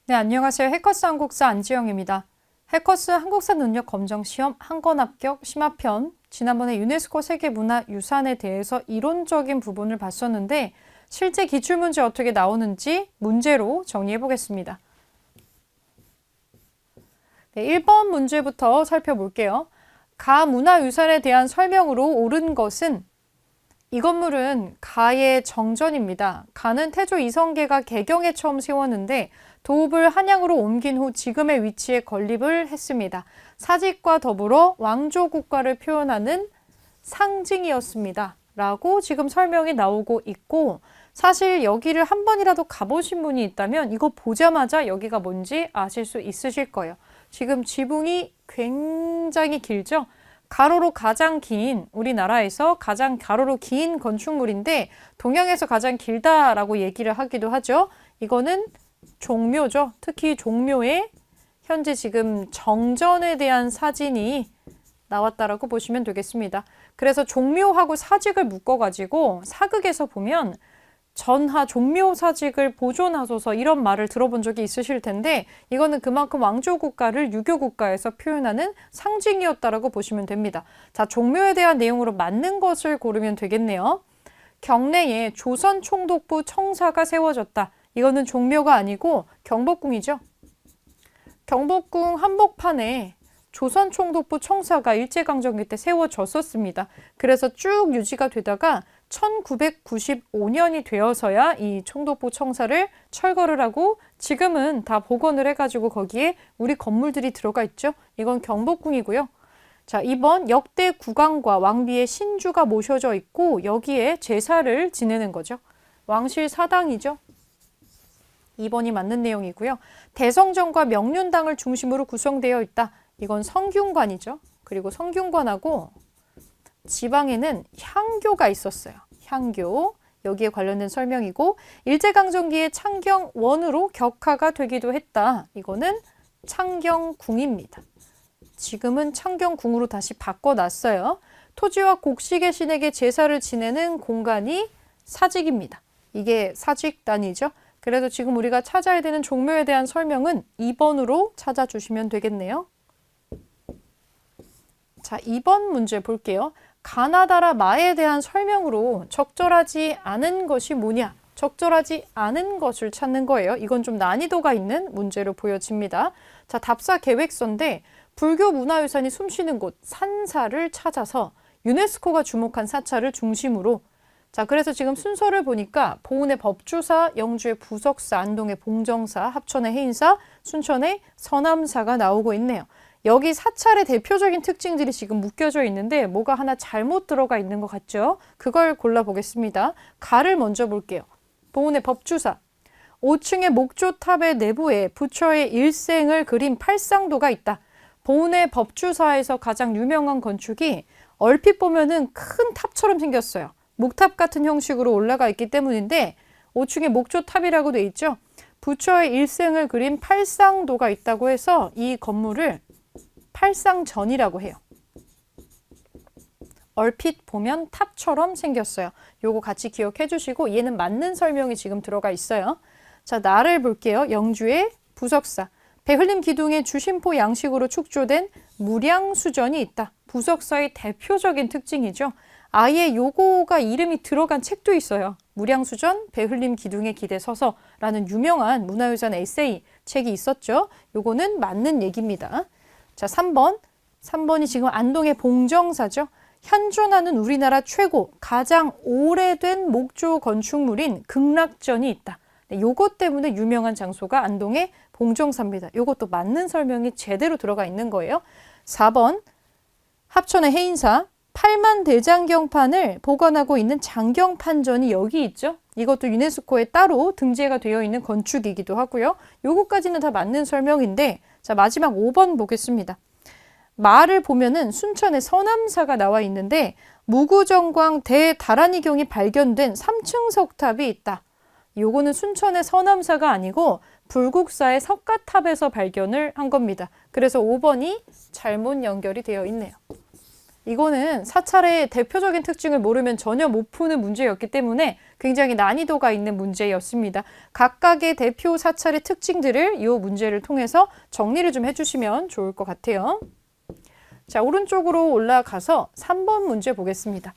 네, 안녕하세요. 해커스 한국사 안지영입니다. 해커스 한국사 능력 검정 시험 한 권 합격 심화편. 지난번에 유네스코 세계문화유산에 대해서 이론적인 부분을 봤었는데 실제 기출문제 어떻게 나오는지 문제로 정리해 보겠습니다. 네, 1번 문제부터 살펴볼게요. 가 문화유산에 대한 설명으로 옳은 것은 이 건물은 가의 정전입니다. 가는 태조 이성계가 개경에 처음 세웠는데 도읍을 한양으로 옮긴 후 지금의 위치에 건립을 했습니다. 사직과 더불어 왕조 국가를 표현하는 상징이었습니다. 라고 지금 설명이 나오고 있고, 사실 여기를 한 번이라도 가보신 분이 있다면 이거 보자마자 여기가 뭔지 아실 수 있으실 거예요. 지금 지붕이 굉장히 길죠? 가로로 가장 긴, 우리나라에서 가장 가로로 긴 건축물인데 동양에서 가장 길다라고 얘기를 하기도 하죠. 이거는 종묘죠. 특히 종묘에 현재 지금 정전에 대한 사진이 나왔다라고 보시면 되겠습니다. 그래서 종묘하고 사직을 묶어가지고 사극에서 보면 전하 종묘 사직을 보존하소서 이런 말을 들어본 적이 있으실 텐데 이거는 그만큼 왕조 국가를 유교 국가에서 표현하는 상징이었다라고 보시면 됩니다. 자, 종묘에 대한 내용으로 맞는 것을 고르면 되겠네요. 경내에 조선 총독부 청사가 세워졌다. 이거는 종묘가 아니고 경복궁이죠. 경복궁 한복판에 조선 총독부 청사가 일제강점기 때 세워졌었습니다. 그래서 쭉 유지가 되다가 1995년이 되어서야 이 총독부 청사를 철거를 하고 지금은 다 복원을 해가지고 거기에 우리 건물들이 들어가 있죠. 이건 경복궁이고요. 자, 2번 역대 국왕과 왕비의 신주가 모셔져 있고 여기에 제사를 지내는 거죠. 왕실 사당이죠. 2번이 맞는 내용이고요. 대성정과 명륜당을 중심으로 구성되어 있다. 이건 성균관이죠. 그리고 성균관하고 지방에는 향교가 있었어요. 향교. 여기에 관련된 설명이고 일제강점기에 창경원으로 격하가 되기도 했다. 이거는 창경궁입니다. 지금은 창경궁으로 다시 바꿔놨어요. 토지와 곡식의 신에게 제사를 지내는 공간이 사직입니다. 이게 사직단이죠. 그래서 지금 우리가 찾아야 되는 종묘에 대한 설명은 2번으로 찾아주시면 되겠네요. 자, 2번 문제 볼게요. 가나다라 마에 대한 설명으로 적절하지 않은 것이 뭐냐? 적절하지 않은 것을 찾는 거예요. 이건 좀 난이도가 있는 문제로 보여집니다. 자, 답사 계획서인데 불교 문화유산이 숨쉬는 곳 산사를 찾아서 유네스코가 주목한 사찰을 중심으로 자, 그래서 지금 순서를 보니까 보은의 법주사, 영주의 부석사, 안동의 봉정사, 합천의 해인사, 순천의 서남사가 나오고 있네요. 여기 사찰의 대표적인 특징들이 지금 묶여져 있는데 뭐가 하나 잘못 들어가 있는 것 같죠? 그걸 골라보겠습니다. 가를 먼저 볼게요. 보은의 법주사. 5층의 목조탑의 내부에 부처의 일생을 그린 팔상도가 있다. 보은의 법주사에서 가장 유명한 건축이 얼핏 보면은 큰 탑처럼 생겼어요. 목탑 같은 형식으로 올라가 있기 때문인데 5층에 목조탑이라고 돼 있죠. 부처의 일생을 그린 팔상도가 있다고 해서 이 건물을 팔상전이라고 해요. 얼핏 보면 탑처럼 생겼어요. 요거 같이 기억해 주시고 얘는 맞는 설명이 지금 들어가 있어요. 자, 나를 볼게요. 영주의 부석사. 배흘림 기둥의 주심포 양식으로 축조된 무량수전이 있다. 부석사의 대표적인 특징이죠. 아예 요거가 이름이 들어간 책도 있어요. 무량수전, 배흘림 기둥의 기대 서서라는 유명한 문화유산 에세이 책이 있었죠. 요거는 맞는 얘기입니다. 자, 3번. 3번이 지금 안동의 봉정사죠. 현존하는 우리나라 최고, 가장 오래된 목조 건축물인 극락전이 있다. 네, 요것 때문에 유명한 장소가 안동의 봉정사입니다. 요것도 맞는 설명이 제대로 들어가 있는 거예요. 4번. 합천의 해인사. 8만 대장경판을 보관하고 있는 장경판전이 여기 있죠. 이것도 유네스코에 따로 등재가 되어 있는 건축이기도 하고요. 요거까지는 다 맞는 설명인데 자, 마지막 5번 보겠습니다. 말을 보면은 순천의 서남사가 나와 있는데 무구정광 대다란이경이 발견된 3층 석탑이 있다. 요거는 순천의 서남사가 아니고 불국사의 석가탑에서 발견을 한 겁니다. 그래서 5번이 잘못 연결이 되어 있네요. 이거는 사찰의 대표적인 특징을 모르면 전혀 못 푸는 문제였기 때문에 굉장히 난이도가 있는 문제였습니다. 각각의 대표 사찰의 특징들을 이 문제를 통해서 정리를 좀 해주시면 좋을 것 같아요. 자, 오른쪽으로 올라가서 3번 문제 보겠습니다.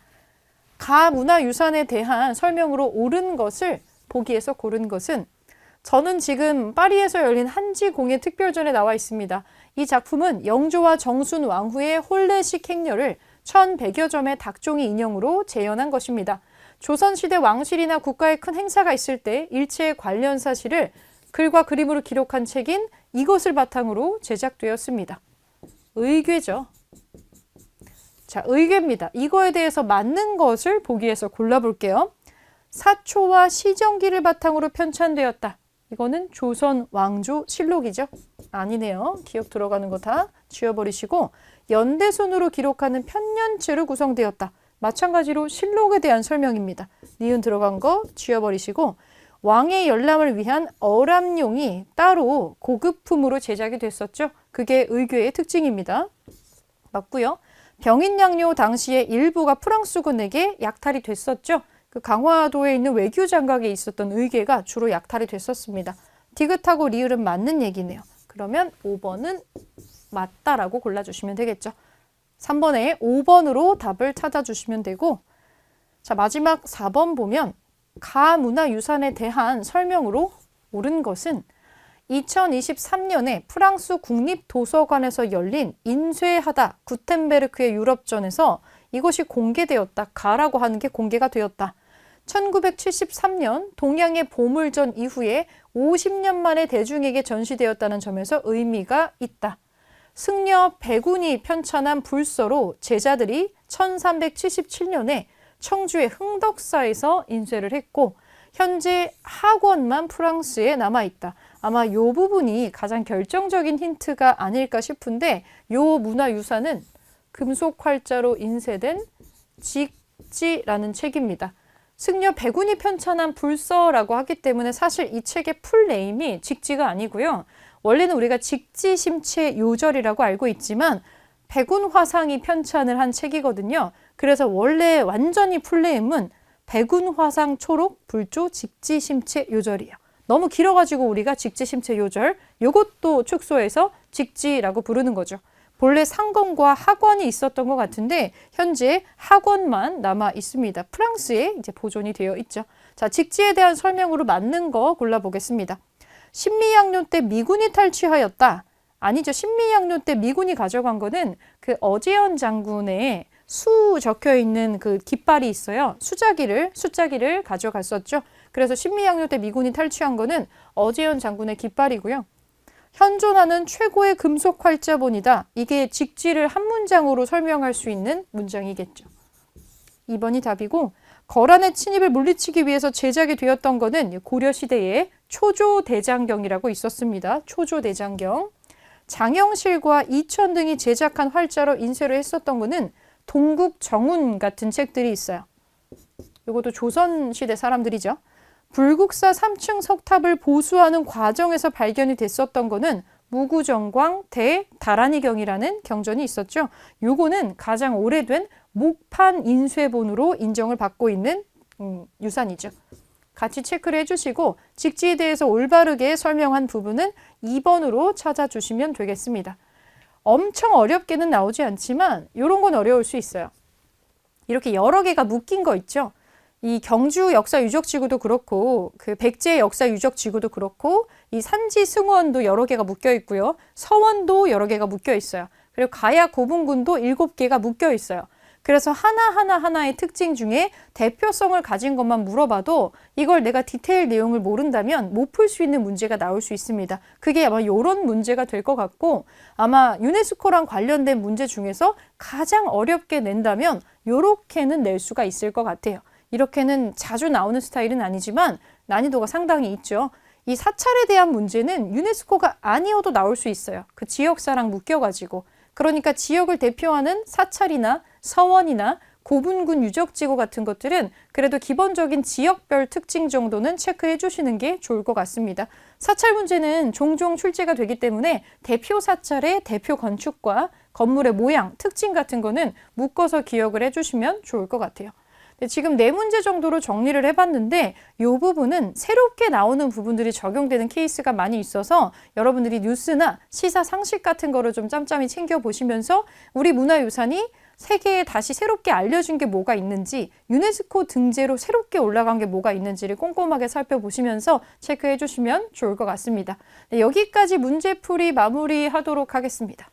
가 문화유산에 대한 설명으로 옳은 것을 보기에서 고른 것은 저는 지금 파리에서 열린 한지공예 특별전에 나와 있습니다. 이 작품은 영조와 정순 왕후의 혼례식 행렬을 1100여 점의 닭종이 인형으로 재현한 것입니다. 조선시대 왕실이나 국가의 큰 행사가 있을 때 일체의 관련 사실을 글과 그림으로 기록한 책인 이것을 바탕으로 제작되었습니다. 의궤죠. 자, 의궤입니다. 이거에 대해서 맞는 것을 보기에서 골라볼게요. 사초와 시정기를 바탕으로 편찬되었다. 이거는 조선 왕조 실록이죠? 아니네요. 기억 들어가는 거 다 지워버리시고 연대손으로 기록하는 편년체로 구성되었다. 마찬가지로 실록에 대한 설명입니다. 니은 들어간 거 지워버리시고 왕의 열람을 위한 어람용이 따로 고급품으로 제작이 됐었죠. 그게 의궤의 특징입니다. 맞고요. 병인양요 당시에 일부가 프랑스군에게 약탈이 됐었죠. 그 강화도에 있는 외교 장각에 있었던 의궤가 주로 약탈이 됐었습니다. 디귿하고 리을은 맞는 얘기네요. 그러면 5번은 맞다라고 골라주시면 되겠죠. 3번에 5번으로 답을 찾아주시면 되고, 자, 마지막 4번 보면 가 문화유산에 대한 설명으로 옳은 것은 2023년에 프랑스 국립도서관에서 열린 인쇄하다 구텐베르크의 유럽전에서 이것이 공개되었다. 가라고 하는 게 공개가 되었다. 1973년 동양의 보물전 이후에 50년 만에 대중에게 전시되었다는 점에서 의미가 있다. 승려 백운이 편찬한 불서로 제자들이 1377년에 청주의 흥덕사에서 인쇄를 했고 현재 학원만 프랑스에 남아있다. 아마 이 부분이 가장 결정적인 힌트가 아닐까 싶은데 이 문화유산은 금속 활자로 인쇄된 직지라는 책입니다. 승려 백운이 편찬한 불서라고 하기 때문에 사실 이 책의 풀네임이 직지가 아니고요. 원래는 우리가 직지심체 요절이라고 알고 있지만 백운 화상이 편찬을 한 책이거든요. 그래서 원래 완전히 풀네임은 백운 화상 초록 불조 직지심체 요절이에요. 너무 길어가지고 우리가 직지심체 요절 요것도 축소해서 직지라고 부르는 거죠. 본래 상검과 학원이 있었던 것 같은데 현재 학원만 남아 있습니다. 프랑스에 이제 보존이 되어 있죠. 자, 직지에 대한 설명으로 맞는 거 골라보겠습니다. 신미양요 때 미군이 탈취하였다. 아니죠. 신미양요 때 미군이 가져간 거는 그 어제현 장군의 수 적혀 있는 그 깃발이 있어요. 숫자기를 가져갔었죠. 그래서 신미양요 때 미군이 탈취한 거는 어제현 장군의 깃발이고요. 현존하는 최고의 금속 활자본이다. 이게 직지를 한 문장으로 설명할 수 있는 문장이겠죠. 2번이 답이고 거란의 침입을 물리치기 위해서 제작이 되었던 거는 고려시대에 초조대장경이라고 있었습니다. 초조대장경. 장영실과 이천 등이 제작한 활자로 인쇄를 했었던 거는 동국정운 같은 책들이 있어요. 이것도 조선시대 사람들이죠. 불국사 3층 석탑을 보수하는 과정에서 발견이 됐었던 거는 무구정광 대다란이경이라는 경전이 있었죠. 요거는 가장 오래된 목판 인쇄본으로 인정을 받고 있는 유산이죠. 같이 체크를 해주시고 직지에 대해서 올바르게 설명한 부분은 2번으로 찾아주시면 되겠습니다. 엄청 어렵게는 나오지 않지만 이런 건 어려울 수 있어요. 이렇게 여러 개가 묶인 거 있죠. 이 경주 역사 유적지구도 그렇고 그 백제 역사 유적지구도 그렇고 이 산지 승원도 여러 개가 묶여 있고요. 서원도 여러 개가 묶여 있어요. 그리고 가야 고분군도 7개가 묶여 있어요. 그래서 하나의 특징 중에 대표성을 가진 것만 물어봐도 이걸 내가 디테일 내용을 모른다면 못 풀 수 있는 문제가 나올 수 있습니다. 그게 아마 이런 문제가 될 것 같고 아마 유네스코랑 관련된 문제 중에서 가장 어렵게 낸다면 이렇게는 낼 수가 있을 것 같아요. 이렇게는 자주 나오는 스타일은 아니지만 난이도가 상당히 있죠. 이 사찰에 대한 문제는 유네스코가 아니어도 나올 수 있어요. 그 지역사랑 묶여가지고. 그러니까 지역을 대표하는 사찰이나 서원이나 고분군 유적지구 같은 것들은 그래도 기본적인 지역별 특징 정도는 체크해 주시는 게 좋을 것 같습니다. 사찰 문제는 종종 출제가 되기 때문에 대표 사찰의 대표 건축과 건물의 모양, 특징 같은 거는 묶어서 기억을 해주시면 좋을 것 같아요. 지금 4문제 정도로 정리를 해봤는데 이 부분은 새롭게 나오는 부분들이 적용되는 케이스가 많이 있어서 여러분들이 뉴스나 시사 상식 같은 거를 좀 짬짬이 챙겨보시면서 우리 문화유산이 세계에 다시 새롭게 알려준 게 뭐가 있는지, 유네스코 등재로 새롭게 올라간 게 뭐가 있는지를 꼼꼼하게 살펴보시면서 체크해 주시면 좋을 것 같습니다. 네, 여기까지 문제풀이 마무리하도록 하겠습니다.